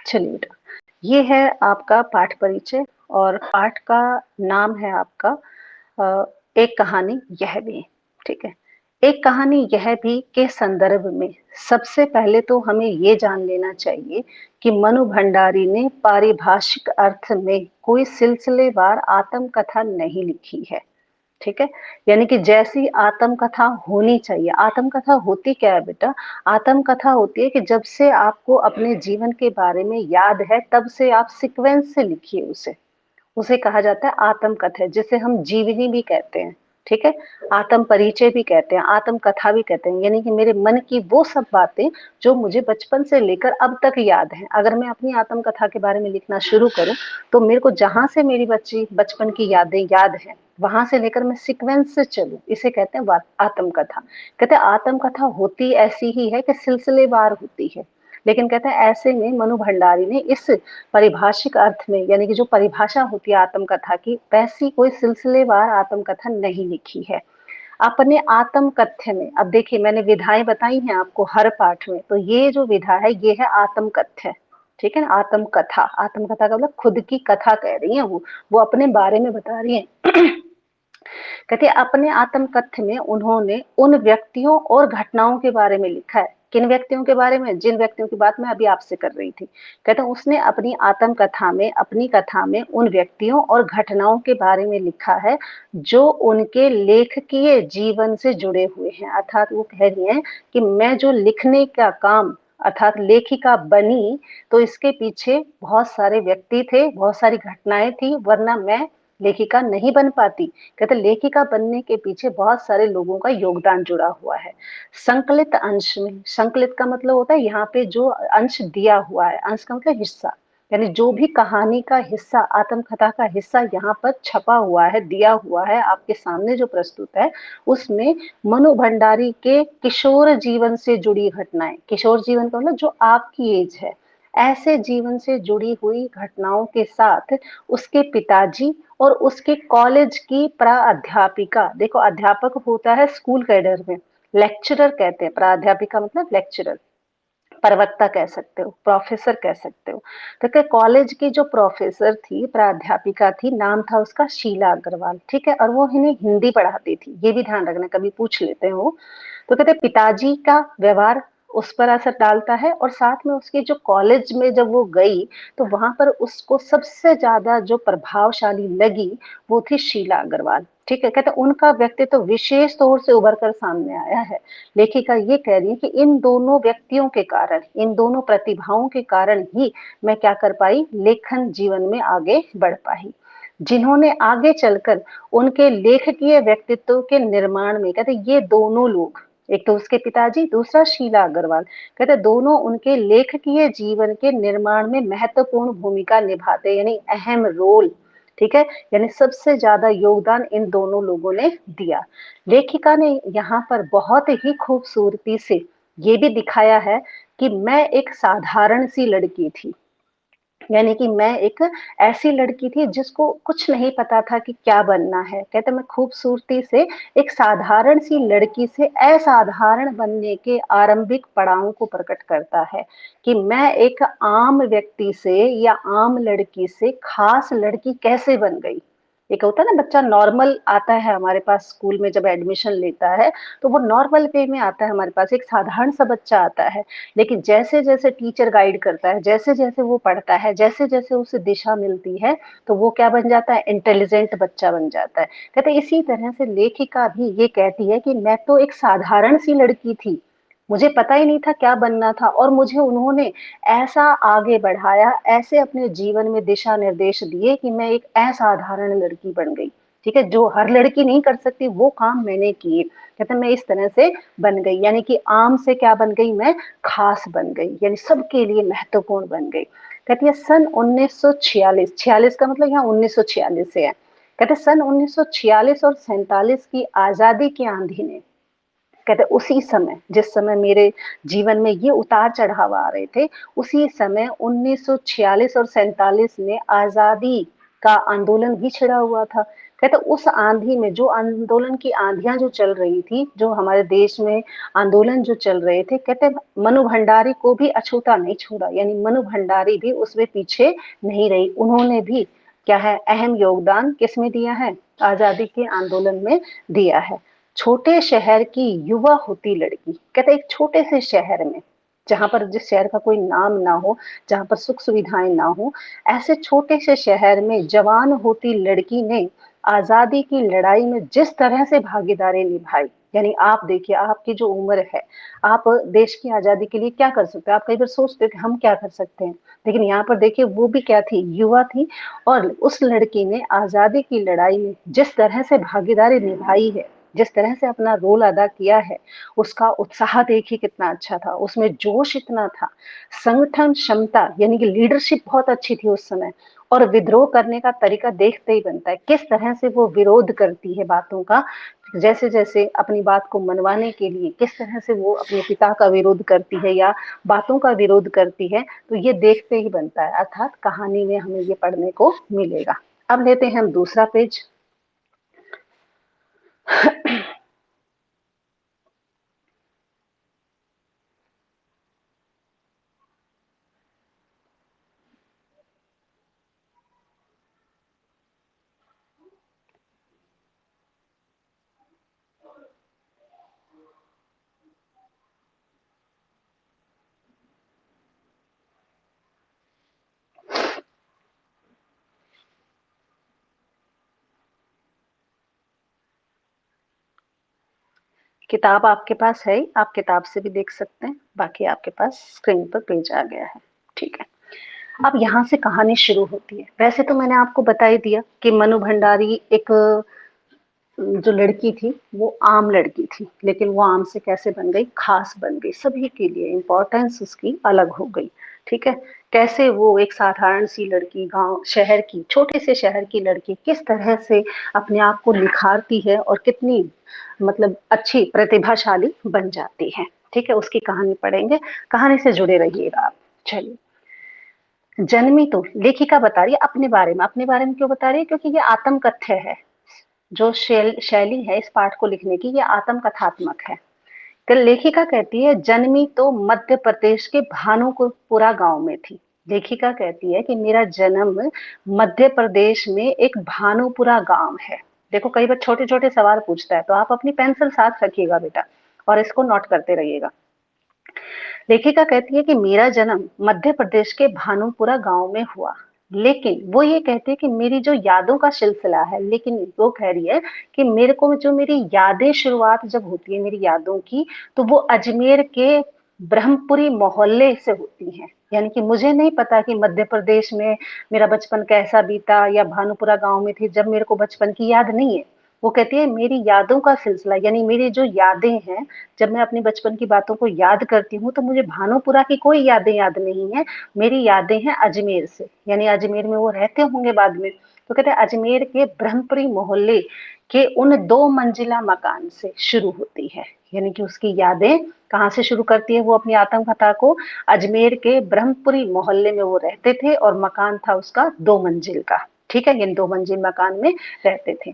चलिए बेटा, ये है आपका पाठ परिचय और पाठ का नाम है आपका अ, एक कहानी यह भी। ठीक है। एक कहानी यह भी के संदर्भ में सबसे पहले तो हमें ये जान लेना चाहिए कि मनु भंडारी ने पारिभाषिक अर्थ में कोई सिलसिलेवार आत्मकथा नहीं लिखी है। ठीक है। यानी कि जैसी आत्मकथा होनी चाहिए। आत्मकथा होती क्या है बेटा? आत्मकथा होती है कि जब से आपको अपने जीवन के बारे में याद है तब से आप सीक्वेंस से लिखिए उसे। उसे कहा जाता है आत्मकथा, जिसे हम जीवनी भी कहते हैं। ठीक है। आत्म परिचय भी कहते हैं, आत्मकथा भी कहते हैं। यानी कि मेरे मन की वो सब बातें जो मुझे बचपन से लेकर अब तक याद है, अगर मैं अपनी आत्मकथा के बारे में लिखना शुरू करूं तो मेरे को जहां से मेरी बचपन की यादें याद है वहां से लेकर मैं सीक्वेंस से चलूं, इसे कहते हैं आत्मकथा। कहते हैं आत्मकथा होती ऐसी ही है कि सिलसिलेवार होती है। लेकिन कहते हैं ऐसे में मनु भंडारी ने इस पारिभाषिक अर्थ में, यानी कि जो परिभाषा होती है आत्मकथा की, वैसी कोई सिलसिलेवार आत्मकथा नहीं लिखी है। अपने आत्मकथ्य में, अब देखिए मैंने विधाएं बताई हैं आपको हर पाठ में, तो ये जो विधा है ये है आत्मकथ्य। ठीक है ना। आत्मकथा, आत्मकथा का मतलब खुद की कथा कह रही है वो अपने बारे में बता रही है। कहते हैं अपने आत्मकथ्य में उन्होंने उन व्यक्तियों और घटनाओं के बारे में लिखा है। किन व्यक्तियों के बारे में? जिन व्यक्तियों की बात मैं अभी आपसे कर रही थी। कहते हैं उसने अपनी आत्मकथा में, अपनी कथा में उन व्यक्तियों और घटनाओं के बारे में लिखा है जो उनके लेखकीय जीवन से जुड़े हुए हैं। अर्थात वो कह रही हैं कि मैं जो लिखने का काम अर्थात लेखिका बनी तो इसके पीछे बहुत सारे व्यक्ति थे, बहुत सारी घटनाएं थी, वरना मैं लेखिका नहीं बन पाती। कहते लेखिका बनने के पीछे बहुत सारे लोगों का योगदान जुड़ा हुआ है। संकलित अंश में, संकलित का मतलब होता है यहाँ पे जो अंश दिया हुआ है, अंश का मतलब हिस्सा, यानी जो भी कहानी का हिस्सा, आत्मकथा का हिस्सा यहाँ पर छपा हुआ है, दिया हुआ है, आपके सामने जो प्रस्तुत है, उसमें मनु भंडारी के किशोर जीवन से जुड़ी घटनाएं, किशोर जीवन का मतलब जो आपकी एज है, ऐसे जीवन से जुड़ी हुई घटनाओं के साथ उसके पिताजी और उसके कॉलेज की प्राध्यापिका, देखो अध्यापक होता है स्कूल कैडर में, लेक्चरर कहते हैं, प्राध्यापिका मतलब लेक्चरर, प्रवक्ता कह सकते हो, प्रोफेसर कह सकते हो। तो कॉलेज की जो प्रोफेसर थी, प्राध्यापिका थी, नाम था उसका शीला अग्रवाल। ठीक है। और वो इन्हें हिंदी पढ़ाती थी, ये भी ध्यान रखना, कभी पूछ लेते हो। तो कहते पिताजी का व्यवहार उस पर असर डालता है, और साथ में उसकी जो कॉलेज में जब वो गई तो वहां पर उसको सबसे ज्यादा जो प्रभावशाली लगी वो थी शीला अग्रवाल। ठीक है। कहते उनका व्यक्तित्व तो विशेष तौर से उभर कर सामने आया है। लेखिका ये कह रही है कि इन दोनों व्यक्तियों के कारण, इन दोनों प्रतिभाओं के कारण ही मैं क्या कर पाई, लेखन जीवन में आगे बढ़ पाई, जिन्होंने आगे चलकर उनके लेखकीय व्यक्तित्व के निर्माण में, कहते ये दोनों लोग, एक तो उसके पिताजी, दूसरा शीला अग्रवाल, कहते दोनों उनके लेखकीय जीवन के निर्माण में महत्वपूर्ण भूमिका निभाते, यानी अहम रोल। ठीक है। यानी सबसे ज्यादा योगदान इन दोनों लोगों ने दिया। लेखिका ने यहाँ पर बहुत ही खूबसूरती से ये भी दिखाया है कि मैं एक साधारण सी लड़की थी, यानी कि मैं एक ऐसी लड़की थी जिसको कुछ नहीं पता था कि क्या बनना है। कहते मैं खूबसूरती से एक साधारण सी लड़की से असाधारण बनने के आरंभिक पड़ावों को प्रकट करता है कि मैं एक आम व्यक्ति से या आम लड़की से खास लड़की कैसे बन गई। एक होता है ना, बच्चा नॉर्मल आता है हमारे पास स्कूल में, जब एडमिशन लेता है तो वो नॉर्मल वे में आता है हमारे पास, एक साधारण सा बच्चा आता है। लेकिन जैसे जैसे टीचर गाइड करता है, जैसे जैसे वो पढ़ता है, जैसे जैसे उसे दिशा मिलती है, तो वो क्या बन जाता है, इंटेलिजेंट बच्चा बन जाता है। कहते इसी तरह से लेखिका भी ये कहती है कि मैं तो एक साधारण सी लड़की थी, मुझे पता ही नहीं था क्या बनना था, और मुझे उन्होंने ऐसा आगे बढ़ाया, ऐसे अपने जीवन में दिशा निर्देश दिए कि मैं एक असाधारण लड़की बन गई। ठीक है। जो हर लड़की नहीं कर सकती वो काम मैंने किए। कहते मैं इस तरह से बन गई, यानी कि आम से क्या बन गई, मैं खास बन गई, यानी सबके लिए महत्वपूर्ण बन गई। कहती है सन 1946, 46 का मतलब यहाँ 1946 से है। कहते सन 1946 और 47 की आजादी की आंधी ने, कहते उसी समय, जिस समय मेरे जीवन में ये उतार चढ़ाव आ रहे थे, उसी समय 1946 और 47 में आजादी का आंदोलन भी छिड़ा हुआ था। कहते उस आंधी में, जो आंदोलन की आंधियां जो चल रही थी, जो हमारे देश में आंदोलन जो चल रहे थे, कहते मनु भंडारी को भी अछूता नहीं छोड़ा, यानी मनु भंडारी भी उसमें पीछे नहीं रही। उन्होंने भी क्या है, अहम योगदान किसमें दिया है, आजादी के आंदोलन में दिया है। छोटे शहर की युवा होती लड़की, कहते एक छोटे से शहर में, जहां पर, जिस शहर का कोई नाम ना हो, जहां पर सुख सुविधाएं ना हो, ऐसे छोटे से शहर में जवान होती लड़की ने आजादी की लड़ाई में जिस तरह से भागीदारी निभाई, यानी आप देखिए, आपकी जो उम्र है, आप देश की आजादी के लिए क्या कर सकते हैं, आप कई बार सोचते हो कि हम क्या कर सकते हैं, लेकिन यहाँ पर देखिए वो भी क्या थी, युवा थी, और उस लड़की ने आजादी की लड़ाई में जिस तरह से भागीदारी निभाई है, जिस तरह से अपना रोल अदा किया है, उसका उत्साह देखिए कितना अच्छा था, उसमें जोश इतना था, संगठन क्षमता यानी कि लीडरशिप बहुत अच्छी थी उस समय, और विद्रोह करने का तरीका देखते ही बनता है, किस तरह से वो विरोध करती है बातों का, जैसे जैसे अपनी बात को मनवाने के लिए किस तरह से वो अपने पिता का विरोध करती है या बातों का विरोध करती है, तो ये देखते ही बनता है, अर्थात कहानी में हमें ये पढ़ने को मिलेगा। अब लेते हैं हम दूसरा पेज। किताब आपके पास है, आप किताब से भी देख सकते हैं, बाकी आपके पास स्क्रीन पर पेज आ गया है। ठीक है, अब यहाँ से कहानी शुरू होती है। वैसे तो मैंने आपको बता ही दिया कि मनु भंडारी एक जो लड़की थी वो आम लड़की थी, लेकिन वो आम से कैसे बन गई, खास बन गई, सभी के लिए इंपॉर्टेंस उसकी अलग हो गई। ठीक है, कैसे वो एक साधारण सी लड़की, गांव शहर की, छोटे से शहर की लड़की किस तरह से अपने आप को निखारती है और कितनी मतलब अच्छी प्रतिभाशाली बन जाती है। ठीक है, उसकी कहानी पढ़ेंगे, कहानी से जुड़े रहिएगा आप। चलिए, जन्मी तो लेखिका बता रही है अपने बारे में, अपने बारे में क्यों बता रही है, क्योंकि ये आत्मकथ्य है, जो शैली है इस पाठ को लिखने की, ये आत्मकथात्मक है। तो लेखिका कहती है, जन्मी तो मध्य प्रदेश के भानुपुरा गांव में थी। लेखिका कहती है कि मेरा जन्म मध्य प्रदेश में एक भानुपुरा गांव है। देखो, कई बार छोटे छोटे सवाल पूछता है, तो आप अपनी पेंसिल साथ रखिएगा बेटा और इसको नोट करते रहिएगा। लेखिका कहती है कि मेरा जन्म मध्य प्रदेश के भानुपुरा गांव में हुआ, लेकिन वो ये कहती है कि मेरी जो यादों का सिलसिला है, लेकिन वो कह रही है कि मेरे को जो मेरी यादें शुरुआत जब होती है मेरी यादों की, तो वो अजमेर के ब्रह्मपुरी मोहल्ले से होती है। यानी कि मुझे नहीं पता कि मध्य प्रदेश में मेरा बचपन कैसा बीता या भानुपुरा गांव में थी, जब मेरे को बचपन की याद नहीं है। वो कहती है मेरी यादों का सिलसिला, यानी मेरी जो यादें हैं, जब मैं अपनी बचपन की बातों को याद करती हूँ तो मुझे भानुपुरा की कोई यादें याद नहीं है, मेरी यादें हैं अजमेर से, यानी अजमेर में वो रहते होंगे बाद में। तो कहते हैं अजमेर के ब्रह्मपुरी मोहल्ले के उन 2 मंजिला मकान से शुरू होती है, यानी कि उसकी यादें कहाँ से शुरू करती है वो अपनी आत्मकथा को, अजमेर के ब्रह्मपुरी मोहल्ले में वो रहते थे और मकान था उसका 2 मंजिल का। ठीक है, इन 2 मंजिल मकान में रहते थे,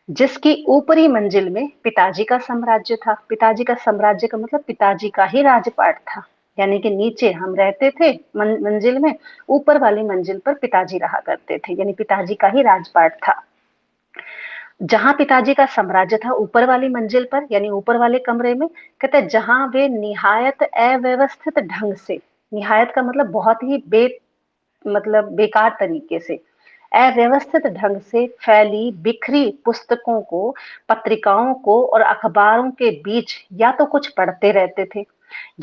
जिसकी ऊपरी मंजिल में पिताजी का साम्राज्य था। पिताजी का साम्राज्य का मतलब पिताजी का ही राजपाट था, यानी कि नीचे हम रहते थे मंजिल में, ऊपर वाली मंजिल पर पिताजी रहा करते थे, यानी पिताजी का ही राजपाट था। जहां पिताजी का साम्राज्य था ऊपर वाली मंजिल पर, यानी ऊपर वाले कमरे में, कहते जहां वे निहायत अव्यवस्थित ढंग से, निहायत का मतलब बहुत ही मतलब बेकार तरीके से, अव्यवस्थित ढंग से फैली बिखरी पुस्तकों को, पत्रिकाओं को और अखबारों के बीच या तो कुछ पढ़ते रहते थे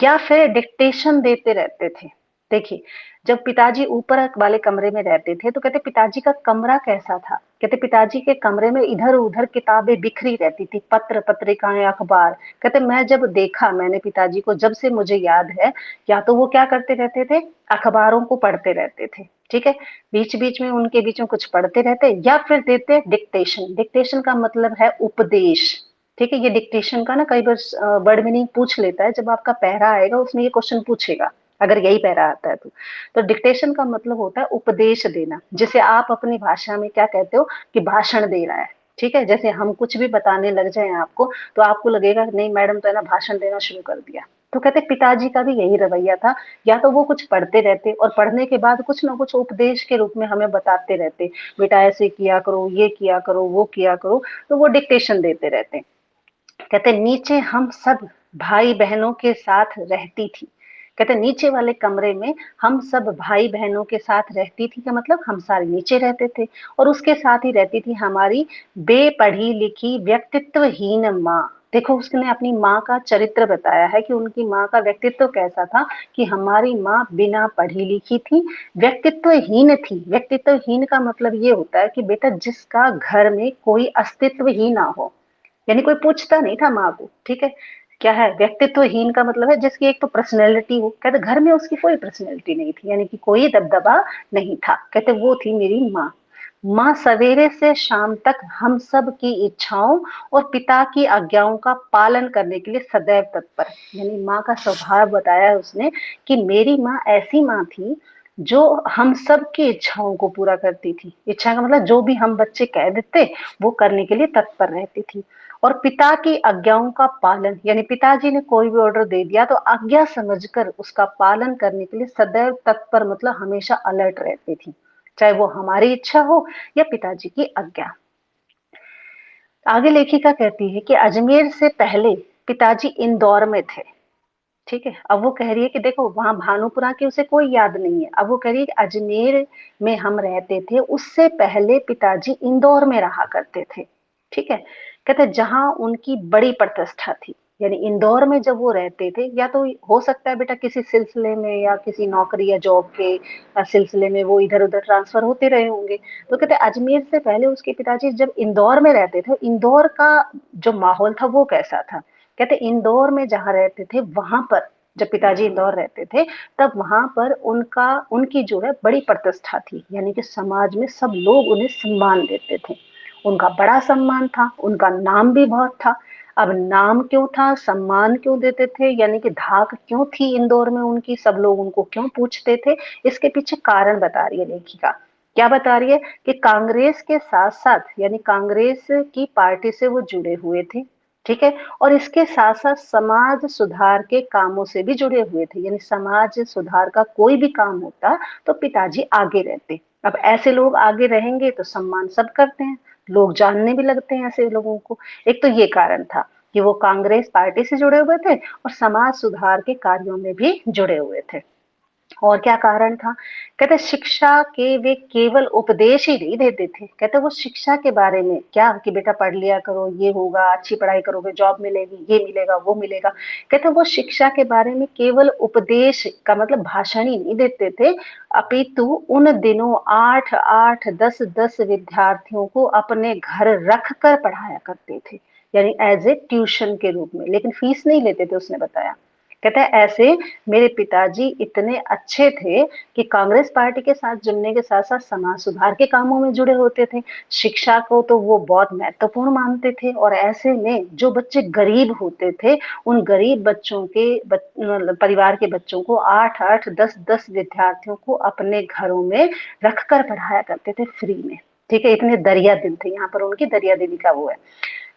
या फिर डिक्टेशन देते रहते थे। देखिए, जब पिताजी ऊपर वाले कमरे में रहते थे तो कहते पिताजी का कमरा कैसा था, कहते पिताजी के कमरे में इधर उधर किताबें बिखरी रहती थी, पत्र पत्रिकाएं अखबार। कहते मैं जब देखा मैंने पिताजी को, जब से मुझे याद है, या तो वो क्या करते रहते थे, अखबारों को पढ़ते रहते थे। ठीक है, बीच बीच में उनके बीच में कुछ पढ़ते रहते या फिर देते डिक्टेशन। डिक्टेशन का मतलब है उपदेश। ठीक है, ये डिक्टेशन का ना कई बार वर्ड मीनिंग पूछ लेता है, जब आपका पैरा आएगा उसमें ये क्वेश्चन पूछेगा, अगर यही पैरा आता है तो डिक्टेशन का मतलब होता है उपदेश देना, जिसे आप अपनी भाषा में क्या कहते हो कि भाषण दे रहा है। ठीक है, जैसे हम कुछ भी बताने लग जाएं आपको, तो आपको लगेगा नहीं मैडम तो है ना भाषण देना शुरू कर दिया। तो कहते पिताजी का भी यही रवैया था, या तो वो कुछ पढ़ते रहते और पढ़ने के बाद कुछ ना कुछ उपदेश के रूप में हमें बताते रहते, बेटा ऐसे किया करो, ये किया करो, वो किया करो, तो वो डिक्टेशन देते रहते। कहते नीचे हम सब भाई बहनों के साथ रहती थी। कहते नीचे वाले कमरे में हम सब भाई बहनों के साथ रहती थी, का मतलब हम सारे नीचे रहते थे। और उसके साथ ही रहती थी हमारी बेपढ़ी लिखी व्यक्तित्वहीन माँ। देखो उसने अपनी माँ का चरित्र बताया है कि उनकी माँ का व्यक्तित्व कैसा था, कि हमारी माँ बिना पढ़ी लिखी थी, व्यक्तित्वहीन थी। व्यक्तित्वहीन का मतलब ये होता है कि बेटा जिसका घर में कोई अस्तित्व ही ना हो, यानी कोई पूछता नहीं था माँ को, ठीक है। क्या है व्यक्तित्वहीन का मतलब है जिसकी एक तो पर्सनैलिटी हो, कहते घर में उसकी कोई पर्सनैलिटी नहीं थी, यानी कि कोई दबदबा नहीं था। कहते वो थी मेरी माँ। माँ सवेरे से शाम तक हम सब की इच्छाओं और पिता की आज्ञाओं का पालन करने के लिए सदैव तत्पर। यानी माँ का स्वभाव बताया उसने कि मेरी माँ ऐसी माँ थी जो हम सब की इच्छाओं को पूरा करती थी। इच्छा का मतलब जो भी हम बच्चे कह देते वो करने के लिए तत्पर रहती थी। और पिता की आज्ञाओं का पालन, यानी पिताजी ने कोई भी ऑर्डर दे दिया तो आज्ञा समझकर उसका पालन करने के लिए सदैव तत्पर, मतलब हमेशा अलर्ट रहती थी, चाहे वो हमारी इच्छा हो या पिताजी की आज्ञा। आगे लेखिका कहती है कि अजमेर से पहले पिताजी इंदौर में थे। ठीक है, अब वो कह रही है कि देखो वहां भानुपुरा की उसे कोई याद नहीं है, अब वो कह रही है कि अजमेर में हम रहते थे, उससे पहले पिताजी इंदौर में रहा करते थे। ठीक है, कहते जहां उनकी बड़ी प्रतिष्ठा थी। यानी इंदौर में जब वो रहते थे, या तो हो सकता है बेटा किसी सिलसिले में या किसी नौकरी या जॉब के सिलसिले में वो इधर उधर ट्रांसफर होते रहे होंगे। तो कहते अजमेर से पहले उसके पिताजी जब इंदौर में रहते थे, इंदौर का जो माहौल था वो कैसा था। कहते इंदौर में जहाँ रहते थे वहां पर, जब पिताजी इंदौर रहते थे तब वहां पर उनकी जो है बड़ी प्रतिष्ठा थी, यानी कि समाज में सब लोग उन्हें सम्मान देते थे। उनका बड़ा सम्मान था, उनका नाम भी बहुत था। अब नाम क्यों था, सम्मान क्यों देते थे, यानी कि धाक क्यों थी इंदौर में उनकी, सब लोग उनको क्यों पूछते थे, इसके पीछे कारण बता रही है लेखिका। क्या बता रही है कि कांग्रेस के साथ साथ, यानी कांग्रेस की पार्टी से वो जुड़े हुए थे। ठीक है, और इसके साथ साथ समाज सुधार के कामों से भी जुड़े हुए थे, यानी समाज सुधार का कोई भी काम होता तो पिताजी आगे रहते। अब ऐसे लोग आगे रहेंगे तो सम्मान सब करते हैं, लोग जानने भी लगते हैं ऐसे लोगों को। एक तो ये कारण था कि वो कांग्रेस पार्टी से जुड़े हुए थे और समाज सुधार के कार्यों में भी जुड़े हुए थे। और क्या कारण था, कहते शिक्षा के वे केवल उपदेश ही नहीं देते थे, कहते वो शिक्षा के बारे में क्या कि बेटा पढ़ लिया करो, ये होगा, अच्छी पढ़ाई करोगे जॉब मिलेगी, ये मिलेगा वो मिलेगा। कहते वो शिक्षा के बारे में केवल उपदेश का मतलब भाषण ही नहीं देते थे, अपितु उन दिनों 8 8 10 10 विद्यार्थियों को अपने घर रख कर पढ़ाया करते थे, यानी एज ए ट्यूशन के रूप में, लेकिन फीस नहीं लेते थे उसने बताया। कहता है ऐसे मेरे पिताजी इतने अच्छे थे कि कांग्रेस पार्टी के साथ जुड़ने के साथ साथ समाज सुधार के कामों में जुड़े होते थे। शिक्षा को तो वो बहुत महत्वपूर्ण मानते थे, और ऐसे में जो बच्चे गरीब होते थे उन गरीब बच्चों के परिवार के बच्चों को 8 8 10 10 विद्यार्थियों को अपने घरों में रखकर पढ़ाया करते थे फ्री में। ठीक है, इतने दरिया दिल थे, यहाँ पर उनकी दरिया दिली का वो है।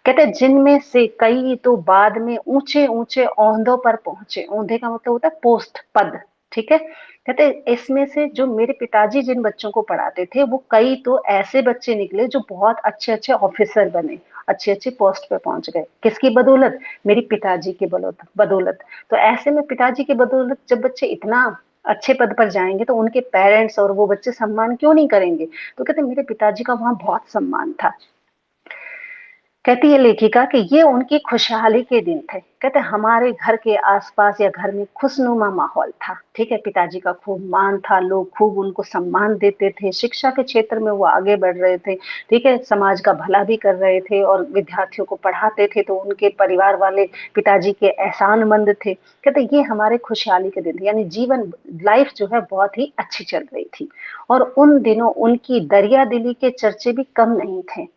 कहते जिनमें से कई तो बाद में ऊंचे ऊंचे ओहदों पर पहुंचे। ओहदे का मतलब होता है पोस्ट, पद। ठीक है, कहते इसमें से जो मेरे पिताजी जिन बच्चों को पढ़ाते थे वो कई तो ऐसे बच्चे निकले जो बहुत अच्छे अच्छे ऑफिसर बने, अच्छे अच्छे पोस्ट पे पहुंच गए। किसकी बदौलत, मेरी पिताजी की बदौलत। तो ऐसे में पिताजी की बदौलत जब बच्चे इतना अच्छे पद पर जाएंगे तो उनके पेरेंट्स और वो बच्चे सम्मान क्यों नहीं करेंगे। तो कहते मेरे पिताजी का वहां बहुत सम्मान था। कहती है लेखिका कि ये उनकी खुशहाली के दिन थे। कहते हमारे घर के आसपास या घर में खुशनुमा माहौल था। ठीक है, पिताजी का खूब मान था, लोग खूब उनको सम्मान देते थे, शिक्षा के क्षेत्र में वो आगे बढ़ रहे थे। ठीक है, समाज का भला भी कर रहे थे और विद्यार्थियों को पढ़ाते थे, तो उनके परिवार वाले पिताजी के एहसानमंद थे। कहते ये हमारे खुशहाली के दिन थे, यानी जीवन लाइफ जो है बहुत ही अच्छी चल रही थी। और उन दिनों उनकी दरिया दिली के चर्चे भी कम नहीं थे।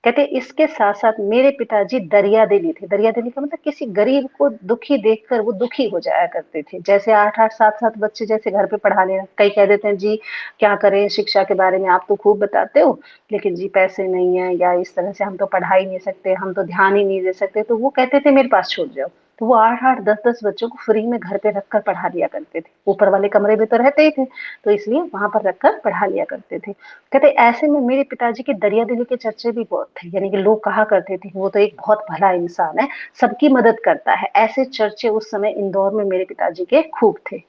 कहते इसके साथ साथ मेरे पिताजी दरिया दिली थे। दरिया दिली का मतलब किसी गरीब को दुखी देखकर वो दुखी हो जाया करते थे। जैसे 8-8 7-7 बच्चे जैसे घर पे पढ़ा ले, कई कह देते हैं जी क्या करें शिक्षा के बारे में, आप तो खूब बताते हो लेकिन जी पैसे नहीं है, या इस तरह से हम तो पढ़ा ही नहीं सकते, हम तो ध्यान ही नहीं दे सकते, तो वो कहते थे मेरे पास छोड़ जाओ। तो वो 8-8 10-10 बच्चों को फ्री में घर पे रखकर पढ़ा दिया करते थे। ऊपर वाले कमरे में तो रहते ही थे, तो इसलिए वहां पर रखकर पढ़ा लिया करते थे। कहते ऐसे में मेरे पिताजी की दरिया दिली के चर्चे भी बहुत थे, यानी कि लोग कहा करते थे वो तो एक बहुत भला इंसान है, सबकी मदद करता है। ऐसे चर्चे उस समय इंदौर में मेरे पिताजी के खूब थे।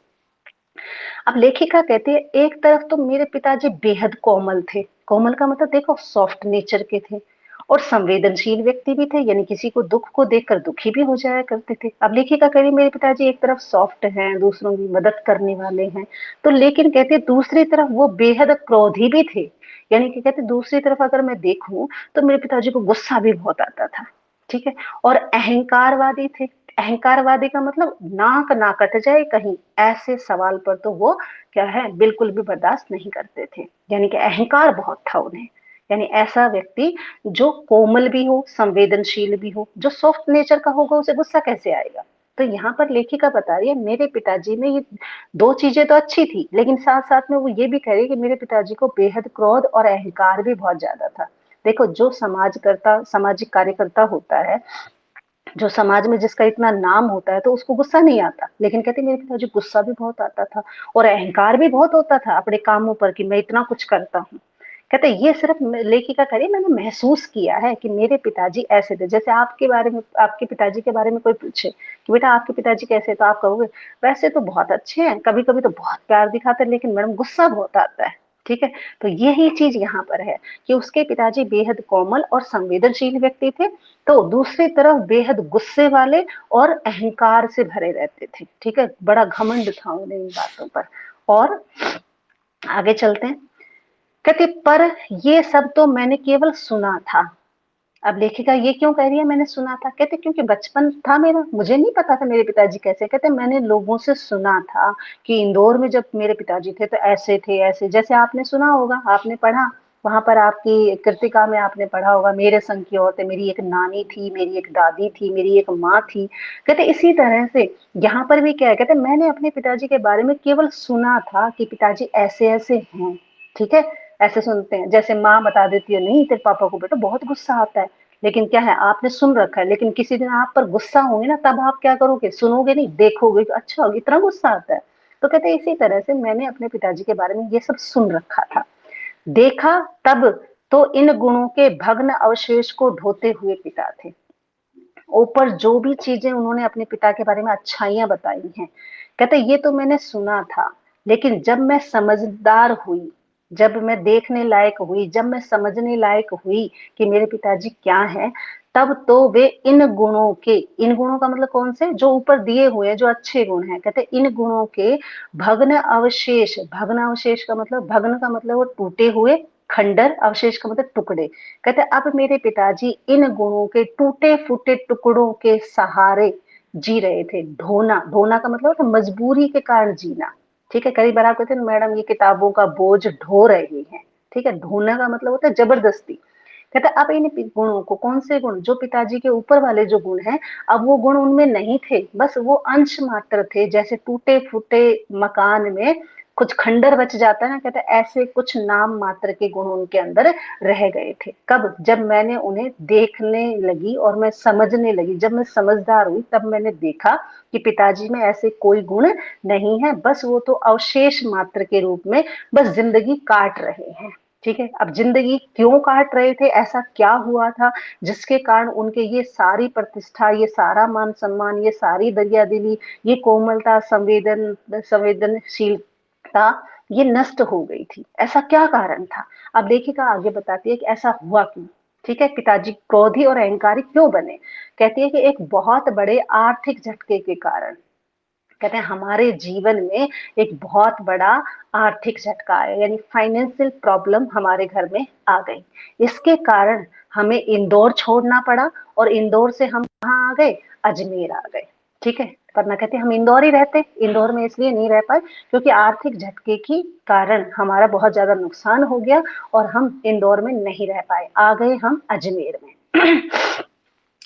अब लेखिका कहती है एक तरफ तो मेरे पिताजी बेहद कोमल थे। कोमल का मतलब देखो सॉफ्ट नेचर के थे, और संवेदनशील व्यक्ति भी थे, यानी किसी को दुख को देखकर दुखी भी हो जाया करते थे। अब लेखिका कह रही मेरे पिताजी एक तरफ सॉफ्ट हैं, दूसरों की मदद करने वाले हैं, तो लेकिन कहते दूसरी तरफ वो बेहद क्रोधी भी थे। यानी कि कहते दूसरी तरफ अगर मैं देखूं तो मेरे पिताजी को गुस्सा भी बहुत आता था, ठीक है, और अहंकारवादी थे। अहंकारवादी का मतलब नाक ना कट जाए कहीं, ऐसे सवाल पर तो वो क्या है बिल्कुल भी बर्दाश्त नहीं करते थे। यानी कि अहंकार बहुत था उन्हें। यानी ऐसा व्यक्ति जो कोमल भी हो, संवेदनशील भी हो, जो सॉफ्ट नेचर का होगा उसे गुस्सा कैसे आएगा। तो यहाँ पर लेखिका बता रही है मेरे पिताजी में ये दो चीजें तो अच्छी थी, लेकिन साथ साथ में वो ये भी कह रही है कि मेरे पिताजी को बेहद क्रोध और अहंकार भी बहुत ज्यादा था। देखो जो सामाजिक कार्यकर्ता होता है, जो समाज में जिसका इतना नाम होता है, तो उसको गुस्सा नहीं आता, लेकिन कहते मेरे पिताजी गुस्सा भी बहुत आता था और अहंकार भी बहुत होता था अपने कामों पर कि मैं इतना कुछ करता हूँ। कहते ये सिर्फ लेखिका करिए मैंने महसूस किया है कि मेरे पिताजी ऐसे थे। जैसे आपके बारे में, आपके पिताजी के बारे में कोई पूछे कि बेटा आपके पिताजी कैसे, तो आप कहोगे वैसे तो बहुत अच्छे हैं, कभी कभी तो बहुत प्यार दिखाते हैं, लेकिन मैडम गुस्सा बहुत आता है। ठीक है, तो यही चीज यहाँ पर है कि उसके पिताजी बेहद कोमल और संवेदनशील व्यक्ति थे, तो दूसरी तरफ बेहद गुस्से वाले और अहंकार से भरे रहते थे। ठीक है, बड़ा घमंड था उन्हें इन बातों पर। और आगे चलते हैं। कहते पर ये सब तो मैंने केवल सुना था। अब लेखिका ये क्यों कह रही है मैंने सुना था, कहते क्योंकि बचपन था मेरा, मुझे नहीं पता था मेरे पिताजी कैसे। कहते मैंने लोगों से सुना था कि इंदौर में जब मेरे पिताजी थे तो ऐसे थे, ऐसे, जैसे आपने सुना होगा, आपने पढ़ा वहां पर, आपकी कृतिका में आपने पढ़ा होगा मेरे संग की औरतें, मेरी एक नानी थी, मेरी एक दादी थी, मेरी एक माँ थी। कहते इसी तरह से यहाँ पर भी क्या है, कहते मैंने अपने पिताजी के बारे में केवल सुना था कि पिताजी ऐसे ऐसे हैं। ठीक है, ऐसे सुनते हैं, जैसे माँ बता देती है नहीं तेरे पापा को बेटा बहुत गुस्सा आता है, लेकिन क्या है आपने सुन रखा है, लेकिन किसी दिन आप पर गुस्सा होंगे ना, तब आप क्या करोगे, सुनोगे नहीं, देखोगे कि अच्छा इतना गुस्सा आता है। तो कहते हैं इसी तरह से मैंने अपने पिताजी के बारे में ये सब सुन रखा था, देखा तब तो इन गुणों के भग्न अवशेष को ढोते हुए पिता थे। ऊपर जो भी चीजें उन्होंने अपने पिता के बारे में अच्छाइयां बताई हैं, कहते ये तो मैंने सुना था, लेकिन जब मैं समझदार हुई, जब मैं देखने लायक हुई, जब मैं समझने लायक हुई कि मेरे पिताजी क्या हैं, तब तो वे इन गुणों के, इन गुणों का मतलब कौन से, जो ऊपर दिए हुए हैं जो अच्छे गुण हैं, कहते इन गुणों के भग्न अवशेष, भग्न अवशेष का मतलब, भग्न का मतलब वो टूटे हुए, खंडर, अवशेष का मतलब टुकड़े। कहते अब मेरे पिताजी इन गुणों के टूटे फूटे टुकड़ों के सहारे जी रहे थे। ढोना, ढोना का मतलब होता है मजबूरी के कारण जीना। ठीक है, कई बार आप कहते हैं मैडम ये किताबों का बोझ ढो रहे हैं। ठीक है, ढोना का मतलब होता है जबरदस्ती। कहते अब इन गुणों को, कौन से गुण, जो पिताजी के ऊपर वाले जो गुण हैं, अब वो गुण उनमें नहीं थे, बस वो अंश मात्र थे, जैसे टूटे फूटे मकान में कुछ खंडर बच जाता है ना, कहते ऐसे कुछ नाम मात्र के गुण उनके अंदर रह गए थे। कब, जब मैंने उन्हें देखने लगी और मैं समझने लगी, जब मैं समझदार हुई तब मैंने देखा कि पिताजी में ऐसे कोई गुण नहीं है, बस वो तो अवशेष मात्र के रूप में बस जिंदगी काट रहे हैं। ठीक है, अब जिंदगी क्यों काट रहे थे, ऐसा क्या हुआ था जिसके कारण उनके ये सारी प्रतिष्ठा, ये सारा मान सम्मान, ये सारी दरिया दिली, ये कोमलता, संवेदनशीलता, ये नष्ट हो गई थी, ऐसा क्या कारण था। अब लेखिका आगे बताती है कि ऐसा हुआ क्यों। ठीक है, पिताजी क्रोधी और अहंकारी क्यों बने, कहती है कि एक बहुत बड़े आर्थिक झटके के कारण। कहते हैं हमारे जीवन में एक बहुत बड़ा आर्थिक झटका आया, यानी फाइनेंशियल प्रॉब्लम हमारे घर में आ गई। इसके कारण हमें इंदौर छोड़ना पड़ा, और इंदौर से हम कहाँ आ गए, अजमेर आ गए। ठीक है, वरना कहते हम इंदौर ही रहते, इंदौर में इसलिए नहीं रह पाए क्योंकि आर्थिक झटके के कारण हमारा बहुत ज्यादा नुकसान हो गया और हम इंदौर में नहीं रह पाए, आ गए हम अजमेर में।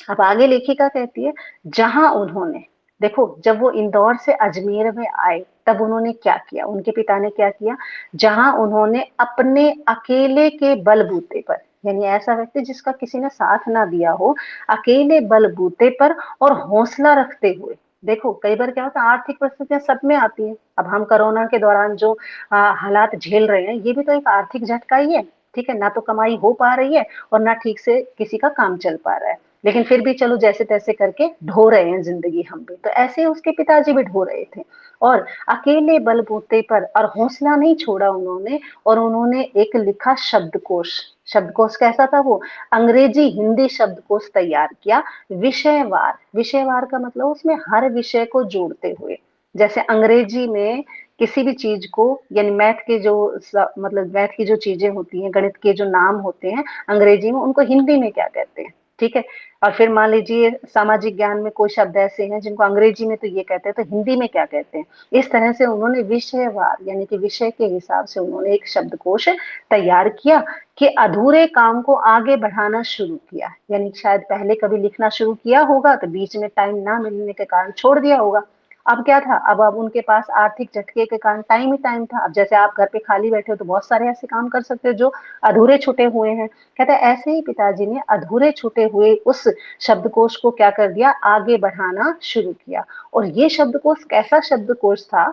अब आगे लेखिका कहती है, जहां उन्होंने, देखो जब वो इंदौर से अजमेर में आए तब उन्होंने क्या किया, उनके पिता ने क्या किया, जहां उन्होंने अपने अकेले के बलबूते पर, यानी ऐसा व्यक्ति जिसका किसी ने साथ ना दिया हो, अकेले बलबूते पर और हौसला रखते हुए, देखो कई बार क्या होता है आर्थिक परिस्थितियां सब में आती है, अब हम कोरोना के दौरान जो हालात झेल रहे हैं ये भी तो एक आर्थिक झटका ही है, ठीक है, ना तो कमाई हो पा रही है और ना ठीक से किसी का काम चल पा रहा है, लेकिन फिर भी चलो जैसे तैसे करके ढो रहे हैं जिंदगी हम भी, तो ऐसे ही उसके पिताजी भी ढो रहे थे और अकेले बलबूते पर और हौसला नहीं छोड़ा उन्होंने, और उन्होंने एक लिखा शब्दकोश, शब्दकोश कैसा था वो, अंग्रेजी हिंदी शब्दकोश तैयार किया, विषयवार, विषयवार का मतलब उसमें हर विषय को जोड़ते हुए, जैसे अंग्रेजी में किसी भी चीज को, यानी मैथ के जो मतलब मैथ की जो चीजें होती हैं, गणित के जो नाम होते हैं अंग्रेजी में, उनको हिंदी में क्या कहते हैं, ठीक है, और फिर मान लीजिए सामाजिक ज्ञान में कोई शब्द ऐसे हैं जिनको अंग्रेजी में तो ये कहते हैं तो हिंदी में क्या कहते हैं, इस तरह से उन्होंने विषयवार यानी कि विषय के हिसाब से उन्होंने एक शब्दकोश तैयार किया कि अधूरे काम को आगे बढ़ाना शुरू किया, यानी शायद पहले कभी लिखना शुरू किया होगा तो बीच में टाइम ना मिलने के कारण छोड़ दिया होगा, अब क्या था, अब उनके पास आर्थिक झटके के कारण टाइम ही टाइम था, अब जैसे आप घर पे खाली बैठे हो तो बहुत सारे ऐसे काम कर सकते हो जो अधूरे छूटे हुए हैं, कहते हैं ऐसे ही पिताजी ने अधूरे छूटे हुए उस शब्दकोश को क्या कर दिया, आगे बढ़ाना शुरू किया, और ये शब्दकोश कैसा शब्दकोश था,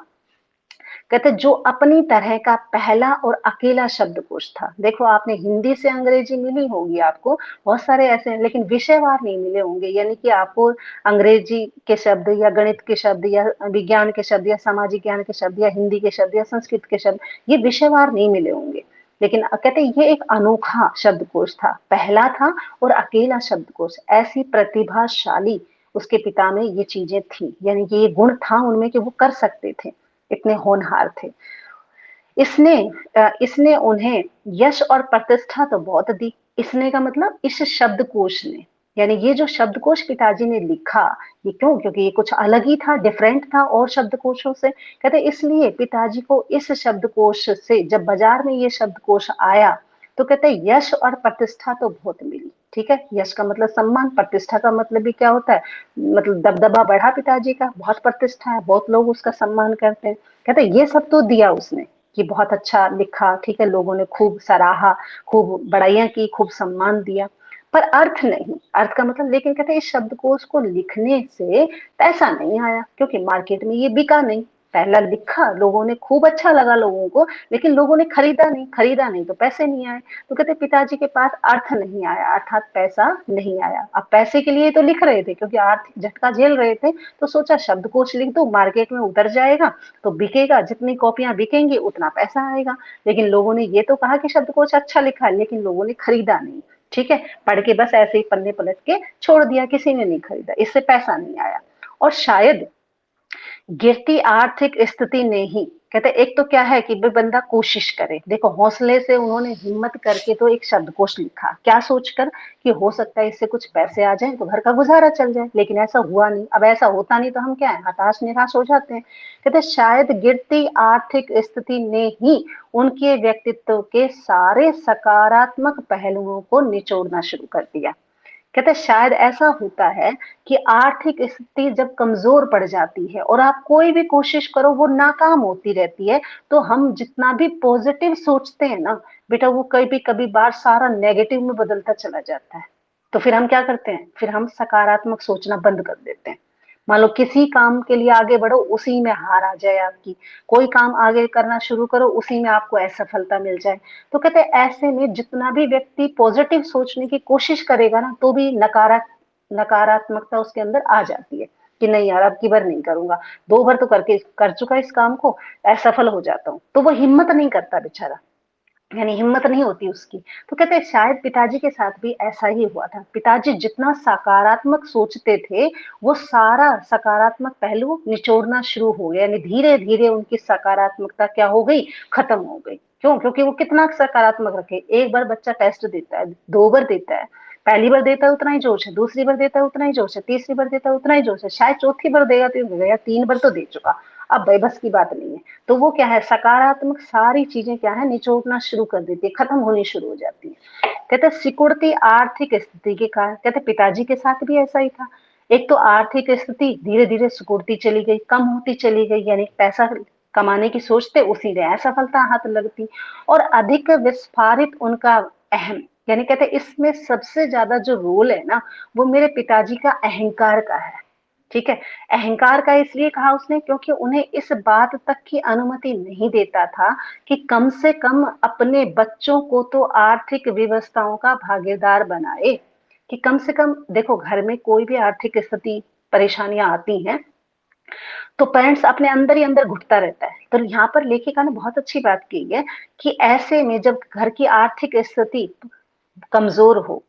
कहते जो अपनी तरह का पहला और अकेला शब्दकोश था, देखो आपने हिंदी से अंग्रेजी मिली होगी आपको, बहुत सारे ऐसे हैं लेकिन विषयवार नहीं मिले होंगे, यानी कि आपको अंग्रेजी के शब्द या गणित के शब्द या विज्ञान के शब्द या सामाजिक ज्ञान के शब्द या हिंदी के शब्द या संस्कृत के शब्द ये विषयवार नहीं मिले होंगे, लेकिन कहते ये एक अनोखा शब्दकोश था, पहला था और अकेला शब्दकोश, ऐसी प्रतिभाशाली उसके पिता में ये चीजें थी, यानी कि ये गुण था उनमें कि वो कर सकते थे, इतने होनहार थे। इसने इसने उन्हें यश और प्रतिष्ठा तो बहुत दी, इसने का मतलब इस शब्दकोश ने, यानी ये जो शब्दकोश पिताजी ने लिखा, ये क्यों, क्योंकि ये कुछ अलग ही था, डिफरेंट था और शब्दकोशों से, कहते इसलिए पिताजी को इस शब्दकोश से जब बाजार में ये शब्दकोश आया तो कहते यश और प्रतिष्ठा तो बहुत मिली, ठीक है, यश का मतलब सम्मान, प्रतिष्ठा का मतलब भी क्या होता है, मतलब दबदबा बढ़ा पिताजी का, बहुत प्रतिष्ठा है, बहुत लोग उसका सम्मान करते हैं, कहते ये सब तो दिया उसने कि बहुत अच्छा लिखा, ठीक है, लोगों ने खूब सराहा, खूब बड़ाइयां की, खूब सम्मान दिया, पर अर्थ नहीं, अर्थ का मतलब, लेकिन कहते हैं इस शब्दकोश को लिखने से पैसा नहीं आया क्योंकि मार्केट में ये बिका नहीं, पहला लिखा लोगों ने, खूब अच्छा लगा लोगों को, लेकिन लोगों ने खरीदा नहीं, खरीदा नहीं तो पैसे नहीं आए, तो कहते पिताजी के पास अर्थ नहीं आया, अर्थात पैसा नहीं आया, अब पैसे के लिए तो लिख रहे थे क्योंकि आर्थिक झटका झेल रहे थे, तो सोचा शब्दकोश लिख दो, मार्केट में उतर जाएगा तो बिकेगा, जितनी कॉपियां बिकेंगी उतना पैसा आएगा, लेकिन लोगों ने ये तो कहा कि शब्दकोश अच्छा लिखा है, लेकिन लोगों ने खरीदा नहीं, ठीक है, पढ़ के बस ऐसे ही पन्ने पलट के छोड़ दिया, किसी ने नहीं खरीदा, इससे पैसा नहीं आया, और शायद गिरती आर्थिक स्थिति ने ही, कहते एक तो क्या है कि बंदा कोशिश करे, देखो हौसले से उन्होंने हिम्मत करके तो एक शब्दकोश लिखा, क्या सोचकर कि हो सकता है इससे कुछ पैसे आ जाएं तो घर का गुजारा चल जाए, लेकिन ऐसा हुआ नहीं, अब ऐसा होता नहीं तो हम क्या है, हताश निराश हो जाते हैं, कहते शायद गिरती आर्थिक स्थिति ने ही उनके व्यक्तित्व के सारे सकारात्मक पहलुओं को निचोड़ना शुरू कर दिया, कहते शायद ऐसा होता है कि आर्थिक स्थिति जब कमजोर पड़ जाती है और आप कोई भी कोशिश करो वो नाकाम होती रहती है, तो हम जितना भी पॉजिटिव सोचते हैं ना बेटा, वो कभी कभी बार सारा नेगेटिव में बदलता चला जाता है, तो फिर हम क्या करते हैं, फिर हम सकारात्मक सोचना बंद कर देते हैं, मान लो किसी काम के लिए आगे बढ़ो उसी में हार आ जाए आपकी, कोई काम आगे करना शुरू करो उसी में आपको असफलता मिल जाए, तो कहते हैं ऐसे में जितना भी व्यक्ति पॉजिटिव सोचने की कोशिश करेगा ना तो भी नकारात्मकता उसके अंदर आ जाती है कि नहीं यार अब की बार नहीं करूंगा, दो बार तो करके कर चुका इस काम को, असफल हो जाता हूँ, तो वो हिम्मत नहीं करता बेचारा, यानी हिम्मत नहीं होती उसकी, तो कहते हैं शायद पिताजी के साथ भी ऐसा ही हुआ था, पिताजी जितना सकारात्मक सोचते थे वो सारा सकारात्मक पहलू निचोड़ना शुरू हो गया, यानी धीरे धीरे उनकी सकारात्मकता क्या हो गई, खत्म हो गई, क्यों, क्योंकि वो कितना सकारात्मक रखे, एक बार बच्चा टेस्ट देता है, दो बार देता है, पहली बार देता है उतना ही जोश है, दूसरी बार देता है उतना ही जोश है, तीसरी बार देता है उतना ही जोश है, शायद चौथी बार देगा तो गया, 3 बार तो दे चुका, अब भाई बस की बात नहीं है। तो वो क्या है, सकारात्मक सारी चीजें क्या है, निचोड़ना शुरू कर देती है, खत्म होनी शुरू हो जाती है। कहते सिकुड़ती आर्थिक स्थिति के कारण, कहते पिताजी के साथ भी ऐसा ही था। एक तो आर्थिक स्थिति धीरे धीरे सिकुड़ती चली गई, कम होती चली गई, यानी पैसा कमाने की सोचते उसी में असफलता हाथ लगती, और अधिक विस्फारित उनका अहम, यानी कहते इसमें सबसे ज्यादा जो रोल है ना, वो मेरे पिताजी का अहंकार का है। ठीक है, अहंकार का इसलिए कहा उसने क्योंकि उन्हें इस बात तक की अनुमति नहीं देता था कि कम से कम अपने बच्चों को तो आर्थिक व्यवस्थाओं का भागीदार बनाए, कि कम से कम देखो घर में कोई भी आर्थिक स्थिति परेशानियां आती हैं तो पेरेंट्स अपने अंदर ही अंदर घुटता रहता है। तो यहाँ पर लेखिका ने बहुत अच्छी बात की है कि ऐसे में जब घर की आर्थिक स्थिति कमजोर हो,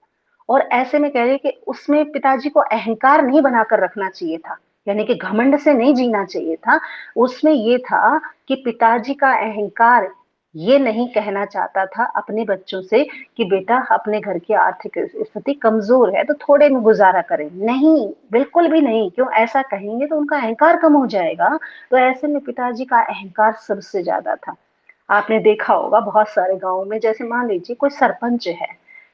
और ऐसे में कह रही कि उसमें पिताजी को अहंकार नहीं बनाकर रखना चाहिए था, यानी कि घमंड से नहीं जीना चाहिए था। उसमें ये था कि पिताजी का अहंकार ये नहीं कहना चाहता था अपने बच्चों से कि बेटा अपने घर की आर्थिक स्थिति कमजोर है तो थोड़े में गुजारा करें, नहीं, बिल्कुल भी नहीं। क्यों ऐसा कहेंगे तो उनका अहंकार कम हो जाएगा। तो ऐसे में पिताजी का अहंकार सबसे ज्यादा था। आपने देखा होगा बहुत सारे गांवों में, जैसे मान लीजिए कोई सरपंच है,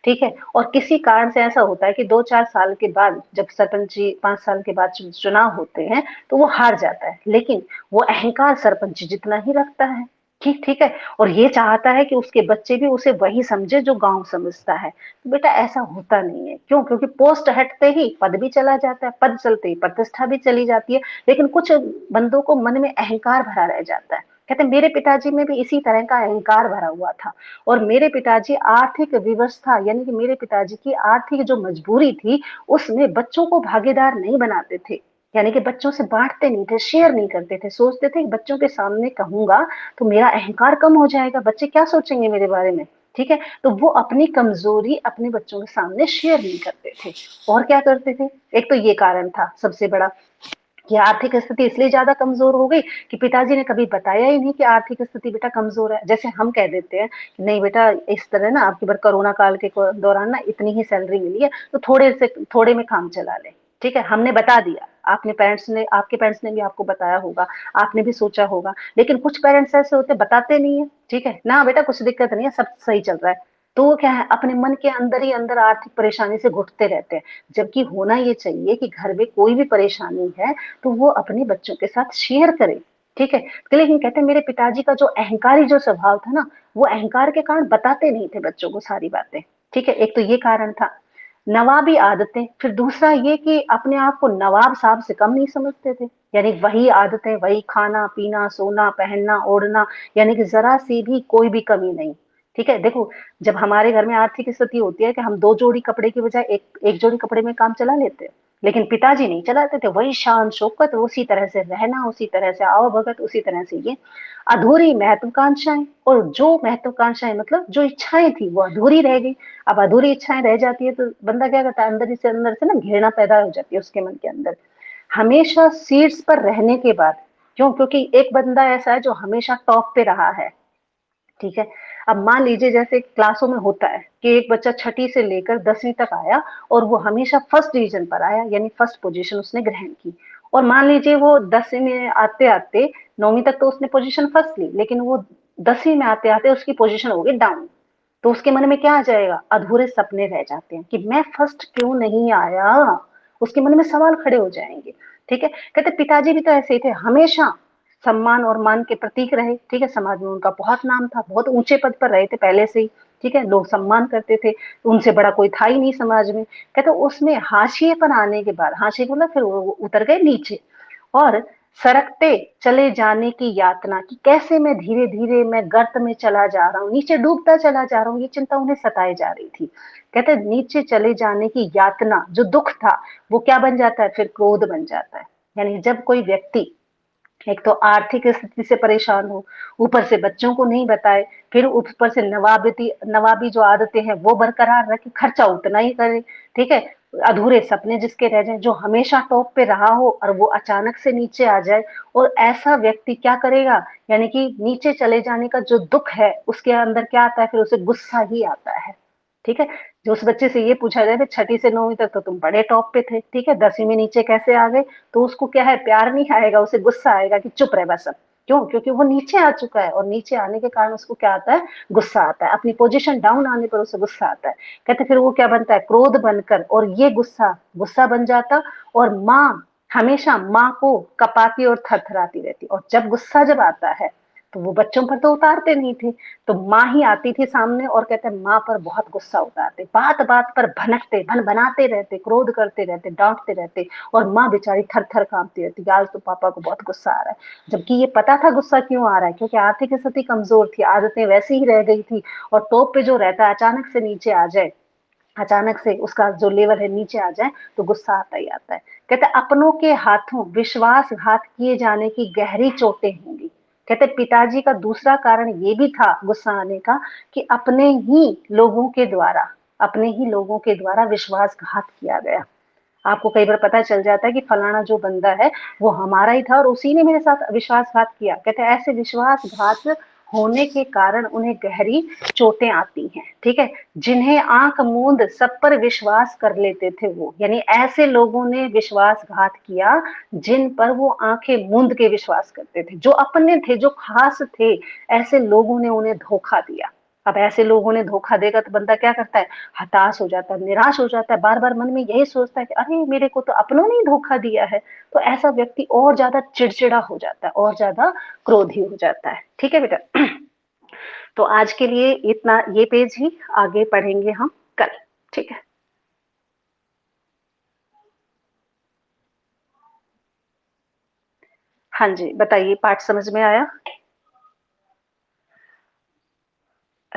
ठीक है, और किसी कारण से ऐसा होता है कि 2-4 साल के बाद जब सरपंची 5 साल के बाद चुनाव होते हैं तो वो हार जाता है, लेकिन वो अहंकार सरपंच जितना ही रखता है। ठीक ठीक है, और ये चाहता है कि उसके बच्चे भी उसे वही समझे जो गांव समझता है। तो बेटा ऐसा होता नहीं है। क्यों? क्योंकि पोस्ट हटते ही पद भी चला जाता है, पद चलते ही प्रतिष्ठा भी चली जाती है, लेकिन कुछ बंदों को मन में अहंकार भरा रह जाता है। कहते मेरे पिताजी में भी इसी तरह का अहंकार भरा हुआ था, और मेरे पिताजी आर्थिक व्यवस्था, यानी कि मेरे पिताजी की आर्थिक जो मजबूरी थी उसमें बच्चों को भागीदार नहीं बनाते थे, यानी कि बच्चों से बांटते नहीं थे, शेयर नहीं करते थे। सोचते थे कि बच्चों के सामने कहूंगा तो मेरा अहंकार कम हो जाएगा, बच्चे क्या सोचेंगे मेरे बारे में। ठीक है, तो वो अपनी कमजोरी अपने बच्चों के सामने शेयर नहीं करते थे। और क्या करते थे, एक तो ये कारण था सबसे बड़ा कि आर्थिक स्थिति इसलिए ज्यादा कमजोर हो गई कि पिताजी ने कभी बताया ही नहीं कि आर्थिक स्थिति बेटा कमजोर है। जैसे हम कह देते हैं कि नहीं बेटा इस तरह ना आपकी बार कोरोना काल के दौरान ना इतनी ही सैलरी मिली है तो थोड़े में काम चला ले। ठीक है, हमने बता दिया, आपके पेरेंट्स ने भी आपको बताया होगा, आपने भी सोचा होगा, लेकिन कुछ पेरेंट्स ऐसे होते बताते नहीं है। ठीक है ना, बेटा कुछ दिक्कत नहीं है, सब सही चल रहा है। तो वो क्या है, अपने मन के अंदर ही अंदर आर्थिक परेशानी से घुटते रहते हैं। जबकि होना ये चाहिए कि घर में कोई भी परेशानी है तो वो अपने बच्चों के साथ शेयर करे। ठीक है, तो लेकिन कहते हैं मेरे पिताजी का जो अहंकारी जो स्वभाव था ना, वो अहंकार के कारण बताते नहीं थे बच्चों को सारी बातें। ठीक है, एक तो ये कारण था। नवाबी आदतें, फिर दूसरा ये कि अपने आप को नवाब साहब से कम नहीं समझते थे, यानी वही आदतें, वही खाना पीना सोना पहनना ओढ़ना, यानी कि जरा सी भी कोई भी कमी नहीं। ठीक है, देखो जब हमारे घर में आर्थिक स्थिति होती है कि हम 2 जोड़ी कपड़े की बजाय एक जोड़ी कपड़े में काम चला लेते हैं, लेकिन पिताजी नहीं चलाते थे, वही शान शौकत, उसी तरह से रहना, उसी तरह से आओ भगत, उसी तरह से ये अधूरी महत्वाकांक्षाएं, और जो महत्वाकांक्षाएं मतलब जो इच्छाएं थी वो अधूरी रह गई। अब अधूरी इच्छाएं रह जाती है तो बंदा क्या करता है, अंदर से ना घृणा पैदा हो जाती है उसके मन के अंदर, हमेशा शीर्ष पर रहने के बाद। क्यों? क्योंकि एक बंदा ऐसा है जो हमेशा टॉप पे रहा है। ठीक है, अब मान लीजिए जैसे क्लासों में होता है कि एक बच्चा छठी से लेकर 10वीं तक आया और वो हमेशा फर्स्ट डिवीजन पर आया, यानी फर्स्ट पोजीशन उसने ग्रहण की, और मान लीजिए वो 10वीं में आते आते 9वीं तक तो उसने पोजीशन फर्स्ट ली, लेकिन वो 10वीं में आते आते उसकी पोजीशन हो गई डाउन। तो उसके मन में क्या आ जाएगा, अधूरे सपने रह जाते हैं कि मैं फर्स्ट क्यों नहीं आया, उसके मन में सवाल खड़े हो जाएंगे। ठीक है, कहते पिताजी भी तो ऐसे ही थे, हमेशा सम्मान और मान के प्रतीक रहे। ठीक है, समाज में उनका बहुत नाम था, बहुत ऊंचे पद पर रहे थे पहले से ही। ठीक है, लोग सम्मान करते थे, तो उनसे बड़ा कोई था ही नहीं समाज में। कहते उसमें हाशिए पर आने के बाद, हाशिए को ना फिर वो उतर गए नीचे, और सरकते चले जाने की यातना, कि कैसे मैं धीरे धीरे मैं गर्त में चला जा रहा हूँ, नीचे डूबता चला जा रहा हूँ, ये चिंता उन्हें सताए जा रही थी। कहते नीचे चले जाने की यातना, जो दुख था वो क्या बन जाता है, फिर क्रोध बन जाता है। यानी जब कोई व्यक्ति एक तो आर्थिक स्थिति से परेशान हो, ऊपर से बच्चों को नहीं बताए, फिर ऊपर से नवाबी जो आदतें हैं वो बरकरार रखे, खर्चा उतना ही करे। ठीक है, अधूरे सपने जिसके रह जाए, जो हमेशा टॉप पे रहा हो और वो अचानक से नीचे आ जाए, और ऐसा व्यक्ति क्या करेगा, यानी कि नीचे चले जाने का जो दुख है उसके अंदर क्या आता है, फिर उसे गुस्सा ही आता है। ठीक है, जो उस बच्चे से ये पूछा जाए, छठी से नौवीं तक तो तुम बड़े टॉप पे थे, ठीक है, 10वीं में नीचे कैसे आ गए? तो उसको क्या है, प्यार नहीं आएगा, उसे गुस्सा आएगा कि चुप रहे बस अब। क्यों? क्योंकि वो नीचे आ चुका है, और नीचे आने के कारण उसको क्या आता है, गुस्सा आता है। अपनी पोजीशन डाउन आने पर उसे गुस्सा आता है। कहते फिर वो क्या बनता है, क्रोध बनकर, और ये गुस्सा गुस्सा बन जाता। और माँ हमेशा माँ को कपाती और थरथराती रहती, और जब गुस्सा जब आता है तो वो बच्चों पर तो उतारते नहीं थे, तो माँ ही आती थी सामने, और कहते माँ पर बहुत गुस्सा उतारते, बात बात पर भनकते, भन बनाते रहते, क्रोध करते रहते, डांटते रहते। और माँ बेचारी थर थर कांपती रहती, आज तो पापा को बहुत गुस्सा आ रहा है। जबकि ये पता था गुस्सा क्यों आ रहा है, क्योंकि आर्थिक स्थिति कमजोर थी, आदतें वैसी ही रह गई थी। और टॉप पे जो रहता है अचानक से नीचे आ जाए, अचानक से उसका जो लेवल है नीचे आ जाए, तो गुस्सा आता ही आता है। कहते अपनों के हाथों विश्वासघात किए जाने की गहरी चोटें होंगी। कहते पिताजी का दूसरा कारण ये भी था गुस्सा आने का, कि अपने ही लोगों के द्वारा विश्वासघात किया गया। आपको कई बार पता चल जाता है कि फलाना जो बंदा है वो हमारा ही था, और उसी ने मेरे साथ विश्वासघात किया। कहते हैं ऐसे विश्वासघात होने के कारण उन्हें गहरी चोटें आती हैं, ठीक है। जिन्हें आंख मूंद सब पर विश्वास कर लेते थे वो, यानी ऐसे लोगों ने विश्वासघात किया जिन पर वो आंखें मूंद के विश्वास करते थे, जो अपने थे, जो खास थे, ऐसे लोगों ने उन्हें धोखा दिया। अब ऐसे लोगों ने धोखा देगा तो बंदा क्या करता है, हताश हो जाता है, निराश हो जाता है, बार बार मन में यही सोचता है कि अरे मेरे को तो अपनों ने ही धोखा दिया है। तो ऐसा व्यक्ति और ज्यादा चिड़चिड़ा हो जाता है, और ज्यादा क्रोधी हो जाता है, ठीक है बेटा। तो आज के लिए इतना, ये पेज ही, आगे पढ़ेंगे हम कल, ठीक है। हाँ जी बताइए, पाठ समझ में आया?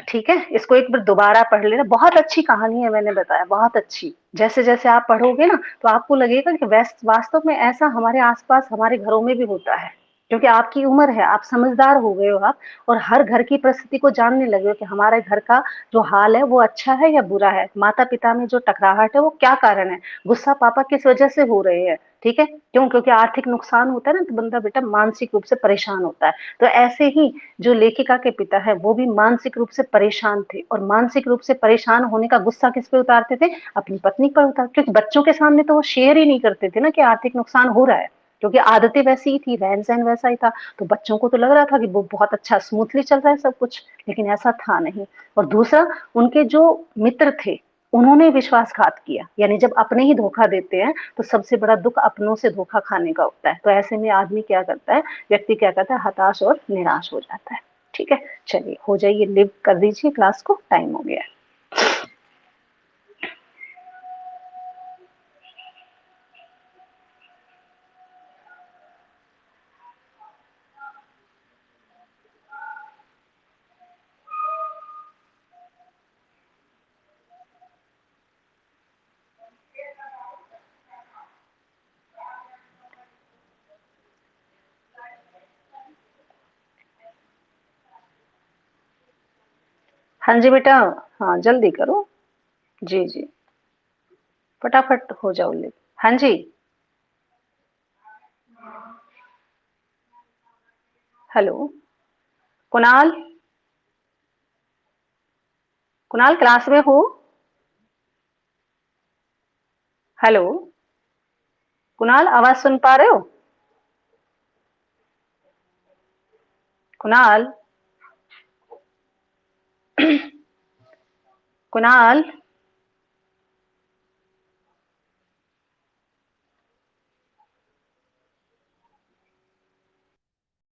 ठीक है, इसको एक बार दोबारा पढ़ लेना, बहुत अच्छी कहानी है, मैंने बताया बहुत अच्छी। जैसे जैसे आप पढ़ोगे ना, तो आपको लगेगा कि वास्तव में ऐसा हमारे आसपास हमारे घरों में भी होता है। क्योंकि आपकी उम्र है, आप समझदार हो गए हो आप, और हर घर की परिस्थिति को जानने लगे हो कि हमारे घर का जो हाल है वो अच्छा है या बुरा है, माता पिता में जो टकराहट है वो क्या कारण है, गुस्सा पापा किस वजह से हो रहे हैं, ठीक है। क्यों? क्योंकि आर्थिक नुकसान होता है ना, तो बंदा बेटा मानसिक रूप से परेशान होता है। तो ऐसे ही जो लेखिका के पिता है वो भी मानसिक रूप से परेशान थे, और मानसिक रूप से परेशान होने का गुस्सा किस पे उतारते थे, अपनी पत्नी पर उतार, क्योंकि बच्चों के सामने तो वो शेयर ही नहीं करते थे ना कि आर्थिक नुकसान हो रहा है, क्योंकि आदतें वैसी ही थी, रहन सहन वैसा ही था। तो बच्चों को तो लग रहा था कि वो बहुत अच्छा स्मूथली चल रहा है सब कुछ, लेकिन ऐसा था नहीं। और दूसरा, उनके जो मित्र थे उन्होंने विश्वासघात किया, यानी जब अपने ही धोखा देते हैं तो सबसे बड़ा दुख अपनों से धोखा खाने का होता है। तो ऐसे में आदमी क्या करता है, व्यक्ति क्या करता है, हताश और निराश हो जाता है, ठीक है। चलिए हो जाइए, लिव कर दीजिए क्लास को, टाइम हो गया है। हाँ जी बेटा, हाँ जल्दी करो। जी जी, फटाफट हो जाओ लिव। हाँ जी। हेलो कुणाल, कुणाल क्लास में हो? हेलो कुणाल, आवाज सुन पा रहे हो? कुणाल, कुणाल।